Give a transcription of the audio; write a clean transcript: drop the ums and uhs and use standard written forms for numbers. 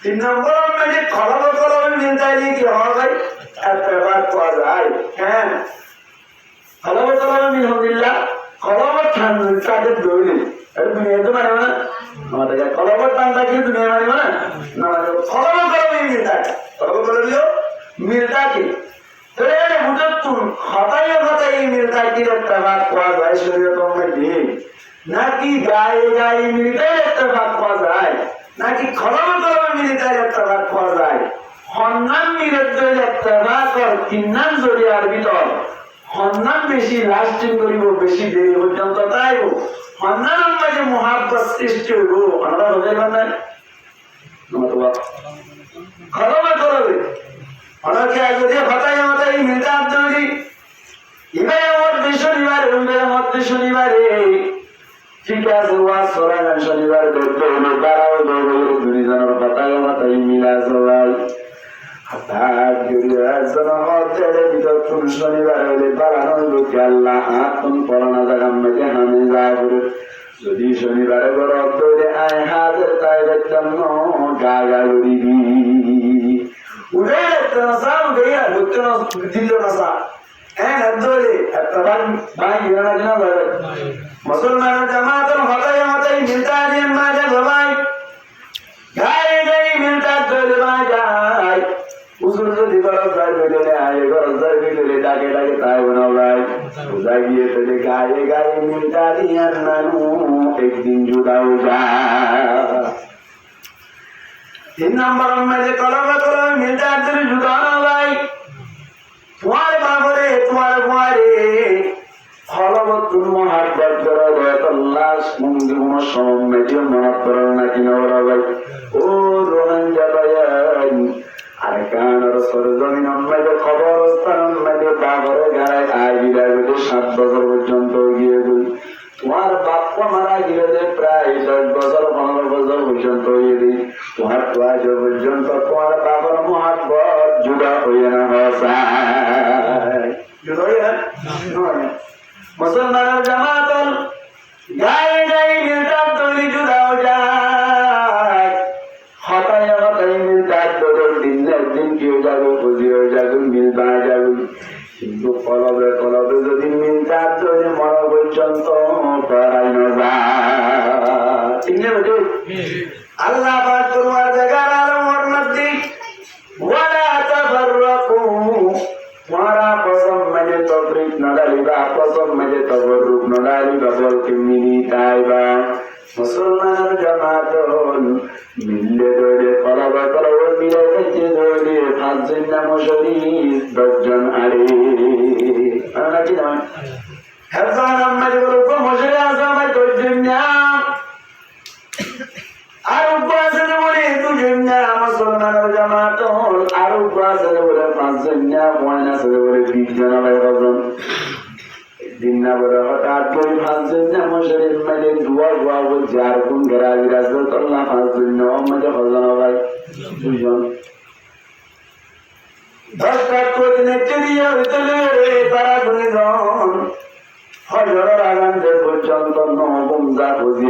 তিন নম্বর যে কলমে মিলতাইলে কি হয় একটা বাদ পাওয়া যায়। হ্যাঁ কলমে মিলহামদুলিল্লাহ কলমের তাদের দৌড়ে দুনিয়া তো মানে না আমাদের কলমের টান থাকলে দুনিয়া মানে না না কলমে মিলতা কলমে মিলতা কি নাকি গায়ে গায়ে মিলিটারি একটা ভাগ পাওয়া যায় নাকি খরম খরমে মিলিটারি একটা ভাগ পাওয়া যায় হন্নান মিলিটারি একটা ভাগ আর কিন্নান জরিয়ার ভিতর হন্নান বেশি লাস্টিং করিব বেশি দেরি পর্যন্ত তাইব হন্নান মাঝে মহাব্বত সৃষ্টি হইব আমরা বোঝাই না খরমে খরমে অনেকে যদি হতাই হতাই মিলতাম তৈরি ইবারের মধ্যে শনিবারে উমের মধ্যে শনিবারে ঠিক আছে ওয়াজ করা গান শনিবার দেখতে হলো তারাও দৌড়ে দুজনের হতাই হতাই মিলা সবাই হঠাৎ যদি একজনের মধ্যে বিদক্ষণ শনিবার হলে বাড়ানো হইল কি আল্লাহ হাত কোন পড়ানা জায়গা মেঝে হামে যায় বলে যদি শনিবারে বড় দৌড়ে আয় হাতের তাই দেখতাম গা গা উড়িবি উড়ে একটা নশা উঠে ঢুকতে দিল নশা হ্যাঁ ধরে একটা ভাই মুসলমানের জামাতের হতাই হতাই মিলতা দিন মাঝে সবাই গায়ে গায়ে মিলতা ধরে যায় উসুর যদি গরজ যায় বেদলে আয়ে গরজ যায় বেদলে ডাকে ডাকে তাই বনা ভাই উদা গিয়ে তেলে গায়ে গায়ে মিলতা দিয়ার নানু একদিন জুদাও যায় তিন নম্বর মেঝে কলমে কলমে মিলতা দিলে জুদানো ভাই তোমার বাবরে তোমার মারে ফলবতুন মহাব্বত করা দয়াল্লাহ মন্দির কোনো সমমেজে মনে করেন না কিনা ওরা ভাই ও রোহাঙ্গা ভাই আর কানার সরজমিন আমাদের খবরস্থান আমাদের বাবরে গায়ে আয় বিদায় 7 বছর পর্যন্ত গিয়ে গই তোমার বাপ্পা মারা গিয়ে প্রায় 10 বছর 15 বছর পর্যন্ত গিয়ে দিই তোমার আজ পর্যন্ত তোমার বাবার মহাব্বত জুড়া হয়ে না মুসলমানের জামাতল গায়ে গায়ে মিলতার তৈরি জুড়াও যায় হতায় হতায় মিলতার তোর দিনের দিন কেউ যাবে বুঝিও যাবে মিলবা যাবে কিন্তু কলবে কলবে যদি মিলতার তৈরি মরা পর্যন্ত করাই না যায় ঠিক না বেটে আল্লাহ পাক তোমার জায়গার আলমর মধ্যে ওয়ালা তাফাররাকু মারা পছন্দ মেজে তবরিক নডালিবা পছন্দ মেজে তবরুক নডালিবা বলকে মিলি তাইবা মুসলমানের জামাতল মিললে দৌড়ে কলবে কলবে মিলে গেছে দৌড়ে 5 জন নাম শরীফ 10 জন আরে নাকি না হেরজান আম্মাজি বলবো মশরে আজমাই 10 জন নাম আর উপাসনে বলে 2 জন নাম মুসলমানের জামাতল আর উপাসনে বলে 5 জন নাম ওয়ানাসনে বলে 20 জন আলাই কজন দিন না বলে হঠাৎ করে 5 জন নাম শরীফ মানে দুয়া দুয়া বলছে আর কোন গরাবি রাসূলুল্লাহ 5 জন নাম মানে কজন আলাই 2 জন 10 টা করে নেচে দিয়ে হইতলে তারা গুণজন হজর আগান পর্যন্ত নবম যা বুঝিয়ে